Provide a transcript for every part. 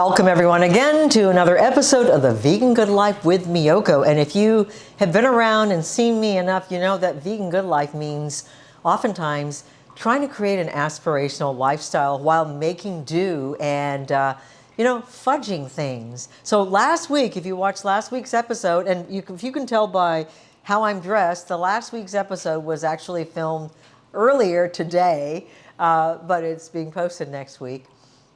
Welcome everyone again to another episode of the Vegan Good Life with Miyoko. And if you have been around and seen me enough, you know that Vegan Good Life means oftentimes trying to create an aspirational lifestyle while making do and fudging things. So last week, if you watched last week's episode, and if you can tell by how I'm dressed, the last week's episode was actually filmed earlier today, but it's being posted next week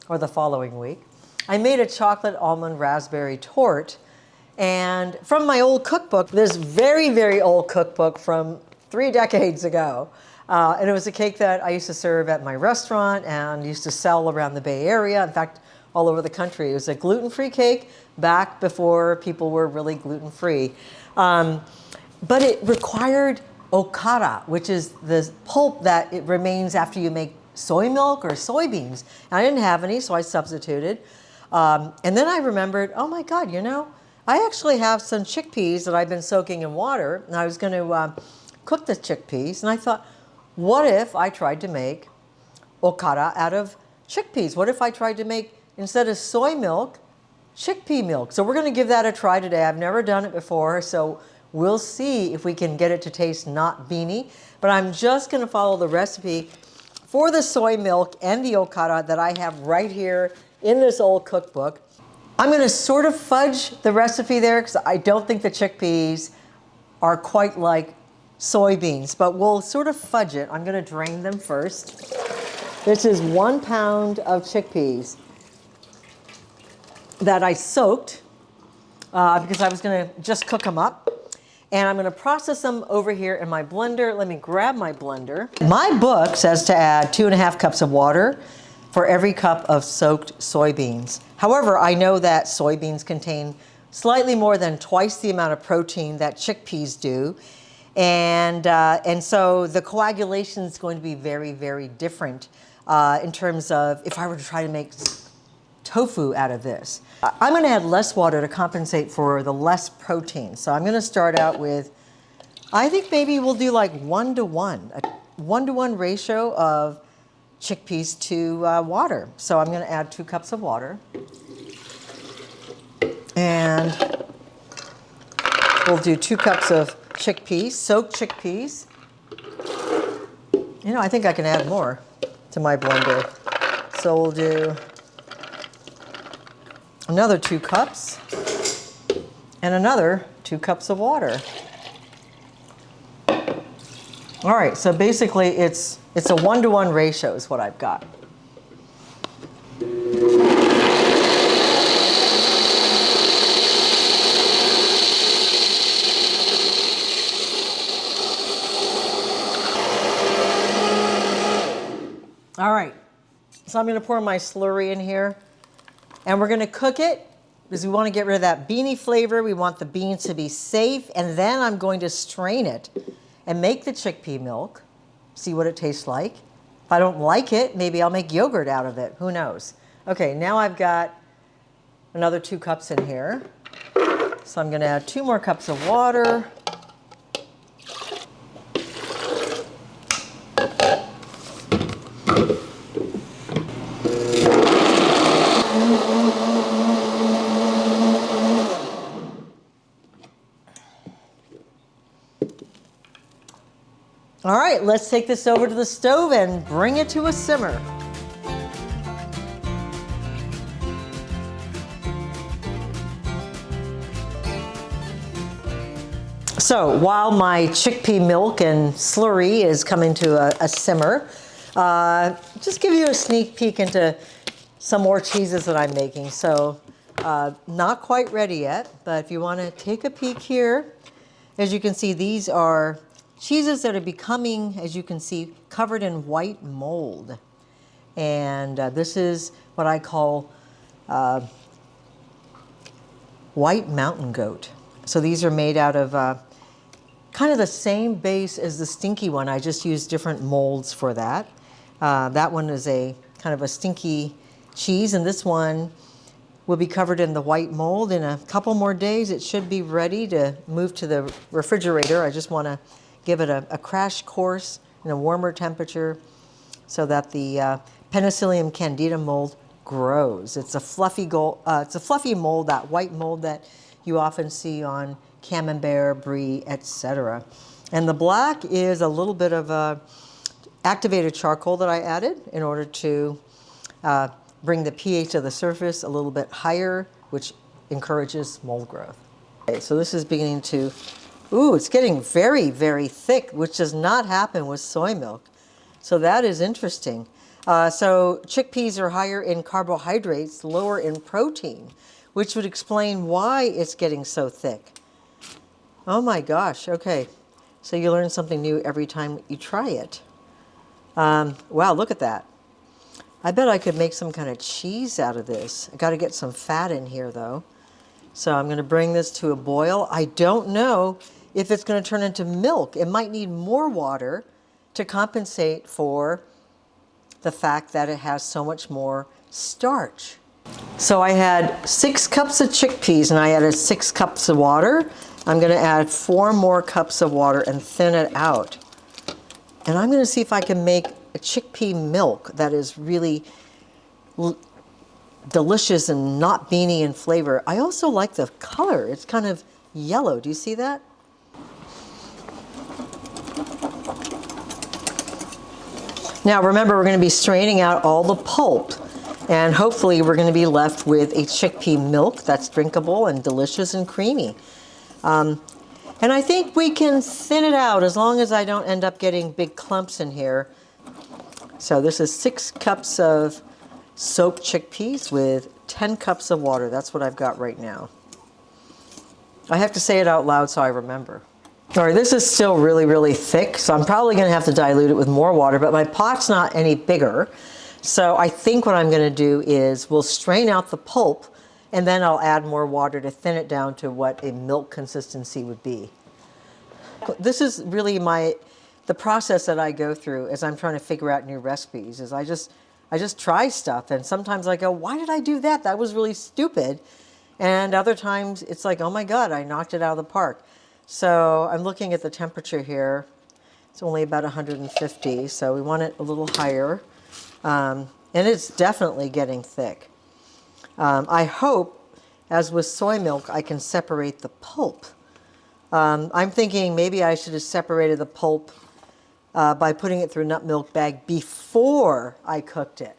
or the following week. I made a chocolate almond raspberry torte, and from my old cookbook, this very, very old cookbook from 3 decades ago. And it was a cake that I used to serve at my restaurant and used to sell around the Bay Area. In fact, all over the country. It was a gluten-free cake back before people were really gluten-free. But it required okara, which is the pulp that it remains after you make soy milk or soybeans. And I didn't have any, so I substituted. And then I remembered, oh my God, I actually have some chickpeas that I've been soaking in water, and I was going to cook the chickpeas. And I thought, what if I tried to make okara out of chickpeas? What if I tried to make, instead of soy milk, chickpea milk? So we're going to give that a try today. I've never done it before, so we'll see if we can get it to taste not beany. But I'm just going to follow the recipe for the soy milk and the okara that I have right here in this old cookbook. I'm going to sort of fudge the recipe there because I don't think the chickpeas are quite like soybeans, but we'll sort of fudge it. I'm going to drain them first. This is 1 pound of chickpeas that I soaked because I was going to just cook them up. And I'm going to process them over here in my blender. Let me grab my blender. My book says to add 2.5 cups of water for every cup of soaked soybeans. However, I know that soybeans contain slightly more than twice the amount of protein that chickpeas do. And so the coagulation is going to be very, very different in terms of if I were to try to make tofu out of this. I'm going to add less water to compensate for the less protein. So I'm going to start out with, I think maybe we'll do like 1-to-1, a 1-to-1 ratio of chickpeas to water. So I'm going to add 2 cups of water. And we'll do 2 cups of chickpeas, soaked chickpeas. I think I can add more to my blender. So we'll do another 2 cups and another 2 cups of water. All right, so basically it's a 1-to-1 ratio is what I've got. All right, so I'm going to pour my slurry in here, and we're going to cook it because we want to get rid of that beany flavor. We want the beans to be safe, and then I'm going to strain it and make the chickpea milk, see what it tastes like. If I don't like it, maybe I'll make yogurt out of it. Who knows? Okay, now I've got another 2 cups in here. So I'm going to add 2 more cups of water. All right, let's take this over to the stove and bring it to a simmer. So while my chickpea milk and slurry is coming to a simmer, just give you a sneak peek into some more cheeses that I'm making. So not quite ready yet, but if you want to take a peek here, as you can see, these are cheeses that are becoming, as you can see, covered in white mold. And this is what I call white mountain goat. So these are made out of kind of the same base as the stinky one. I just used different molds for that. That one is a kind of a stinky cheese, and this one will be covered in the white mold. In a couple more days, it should be ready to move to the refrigerator. I just want to give it a crash course in a warmer temperature so that the Penicillium candida mold grows. It's a fluffy mold, that white mold that you often see on camembert, brie, etc. And the black is a little bit of a activated charcoal that I added in order to bring the pH of the surface a little bit higher, which encourages mold growth. Okay, so this is beginning to, ooh, it's getting very, very thick, which does not happen with soy milk. So that is interesting. So chickpeas are higher in carbohydrates, lower in protein, which would explain why it's getting so thick. Oh my gosh, okay. So you learn something new every time you try it. Wow, look at that. I bet I could make some kind of cheese out of this. I got to get some fat in here though. So I'm going to bring this to a boil. I don't know if it's going to turn into milk. It might need more water to compensate for the fact that it has so much more starch. So I had 6 cups of chickpeas and I added 6 cups of water. I'm going to add 4 more cups of water and thin it out. And I'm going to see if I can make a chickpea milk that is really delicious and not beany in flavor. I also like the color. It's kind of yellow. Do you see that? Now remember, we're going to be straining out all the pulp, and hopefully we're going to be left with a chickpea milk that's drinkable and delicious and creamy. And I think we can thin it out as long as I don't end up getting big clumps in here. So this is 6 cups of soaked chickpeas with 10 cups of water. That's what I've got right now. I have to say it out loud so I remember. All right, this is still really, really thick, so I'm probably going to have to dilute it with more water, but my pot's not any bigger. So I think what I'm going to do is we'll strain out the pulp, and then I'll add more water to thin it down to what a milk consistency would be. This is really the process that I go through as I'm trying to figure out new recipes. Is I just try stuff, and sometimes I go, why did I do that? That was really stupid. And other times it's like, oh my God, I knocked it out of the park. So I'm looking at the temperature here. It's only about 150, so we want it a little higher. And it's definitely getting thick. I hope, as with soy milk, I can separate the pulp. I'm thinking maybe I should have separated the pulp by putting it through a nut milk bag before I cooked it.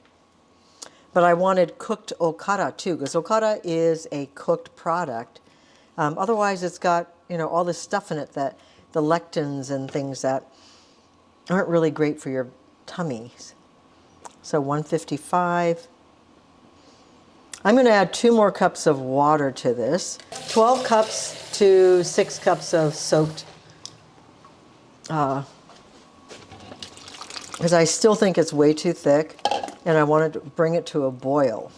But I wanted cooked okara too, because okara is a cooked product. Otherwise, it's got all this stuff in it, that the lectins and things that aren't really great for your tummies. So 155. I'm going to add 2 more cups of water to this. 12 cups to 6 cups of soaked, because I still think it's way too thick, and I wanted to bring it to a boil.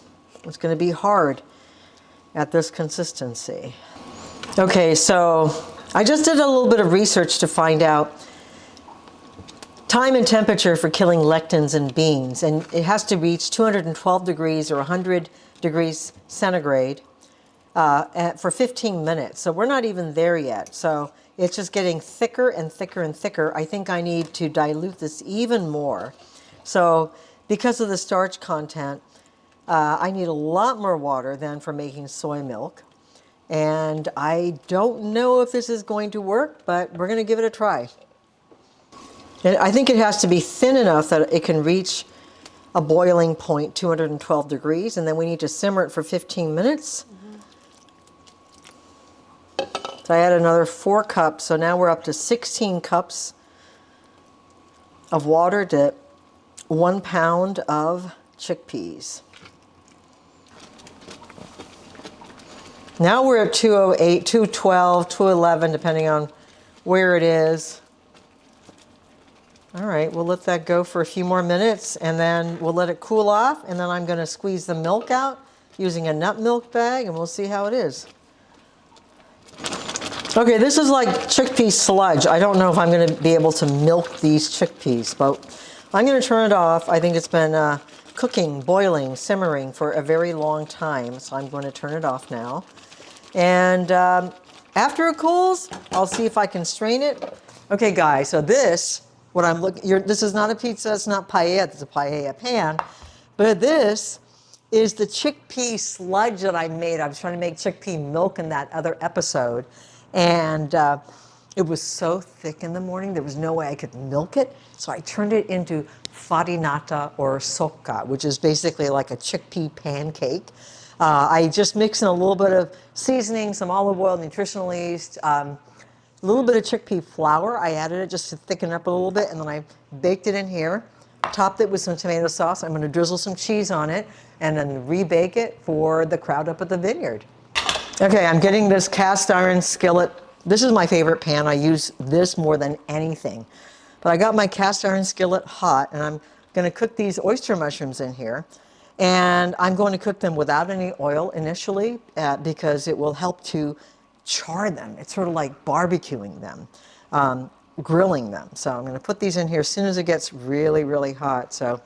It's going to be hard at this consistency. Okay, so I just did a little bit of research to find out time and temperature for killing lectins in beans, and it has to reach 212 degrees or 100 degrees centigrade for 15 minutes. So we're not even there yet. So it's just getting thicker and thicker and thicker. I think I need to dilute this even more. So because of the starch content, I need a lot more water than for making soy milk. And I don't know if this is going to work, but we're going to give it a try. And I think it has to be thin enough that it can reach a boiling point, 212 degrees, and then we need to simmer it for 15 minutes. So I add another 4 cups, so now we're up to 16 cups of water to 1 pound of chickpeas. Now we're at 208, 212, 211, depending on where it is. All right, we'll let that go for a few more minutes, and then we'll let it cool off, and then I'm going to squeeze the milk out using a nut milk bag, and we'll see how it is. Okay, this is like chickpea sludge. I don't know if I'm going to be able to milk these chickpeas, but I'm going to turn it off. I think it's been cooking, boiling, simmering for a very long time, so I'm going to turn it off now. And after it cools, I'll see if I can strain it. Okay, guys, so this is not a pizza, it's not paella, it's a paella pan. But this is the chickpea sludge that I made. I was trying to make chickpea milk in that other episode, and it was so thick in the morning, there was no way I could milk it, so I turned it into farinata or socca, which is basically like a chickpea pancake. I just mixed in a little bit of seasoning, some olive oil, nutritional yeast, a little bit of chickpea flour. I added it just to thicken up a little bit, and then I baked it in here, topped it with some tomato sauce. I'm going to drizzle some cheese on it, and then rebake it for the crowd up at the vineyard. Okay, I'm getting this cast iron skillet. This is my favorite pan. I use this more than anything. But I got my cast iron skillet hot, and I'm going to cook these oyster mushrooms in here. And I'm going to cook them without any oil initially because it will help to char them. It's sort of like barbecuing them, grilling them. So I'm going to put these in here as soon as it gets really, really hot. So it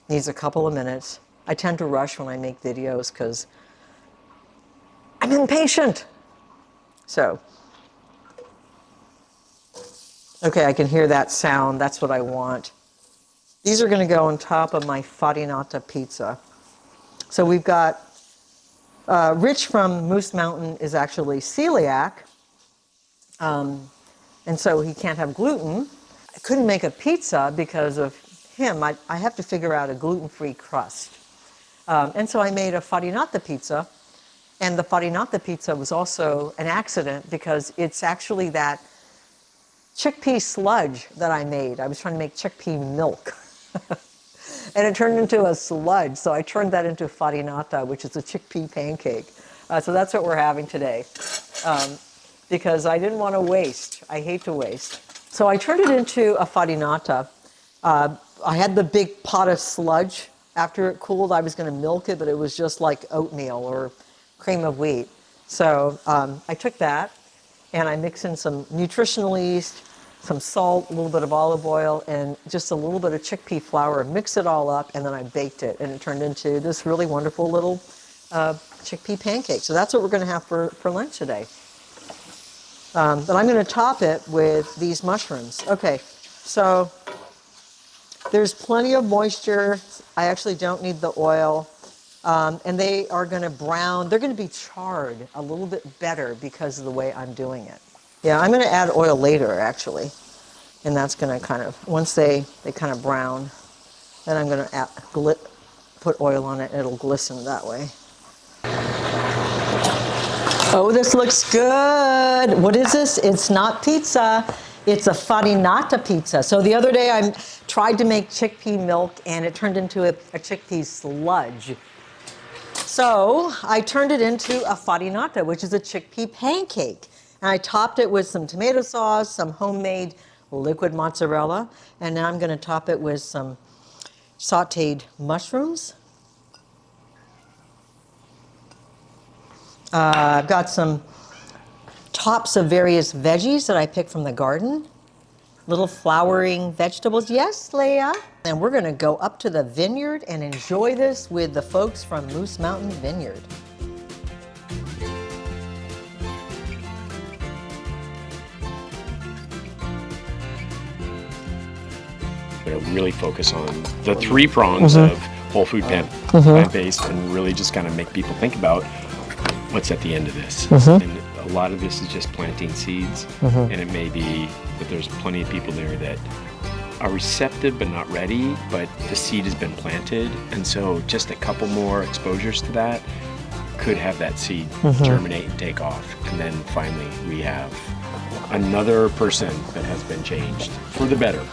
needs a couple of minutes. I tend to rush when I make videos because I'm impatient. So, okay, I can hear that sound. That's what I want. These are going to go on top of my farinata pizza. So we've got Rich from Moose Mountain is actually celiac, and so he can't have gluten. I couldn't make a pizza because of him. I have to figure out a gluten-free crust. And so I made a farinata pizza. And the farinata pizza was also an accident because it's actually that chickpea sludge that I made. I was trying to make chickpea milk. And it turned into a sludge. So I turned that into farinata, which is a chickpea pancake. So that's what we're having today. Because I didn't want to waste. I hate to waste. So I turned it into a farinata. I had the big pot of sludge. After it cooled, I was going to milk it, but it was just like oatmeal or cream of wheat. So I took that and I mixed in some nutritional yeast, some salt, a little bit of olive oil, and just a little bit of chickpea flour, mixed it all up, and then I baked it, and it turned into this really wonderful little chickpea pancake. So that's what we're going to have for lunch today. But I'm going to top it with these mushrooms. Okay, so there's plenty of moisture. I actually don't need the oil. And they are going to brown. They're going to be charred a little bit better because of the way I'm doing it. Yeah, I'm going to add oil later, actually. And that's going to kind of, once they kind of brown, then I'm going to put oil on it, and it'll glisten that way. Oh, this looks good. What is this? It's not pizza. It's a farinata pizza. So the other day I tried to make chickpea milk, and it turned into a chickpea sludge. So I turned it into a farinata, which is a chickpea pancake. And I topped it with some tomato sauce, some homemade liquid mozzarella, and now I'm going to top it with some sauteed mushrooms. I've got some tops of various veggies that I picked from the garden. Little flowering vegetables. Yes, Leah. And we're going to go up to the vineyard and enjoy this with the folks from Moose Mountain Vineyard. We're going to really focus on the three prongs of whole food plant-based, and really just kind of make people think about what's at the end of this. And a lot of this is just planting seeds, and it may be that there's plenty of people there that are receptive but not ready, but the seed has been planted, and so just a couple more exposures to that could have that seed germinate and take off, and then finally we have another person that has been changed for the better.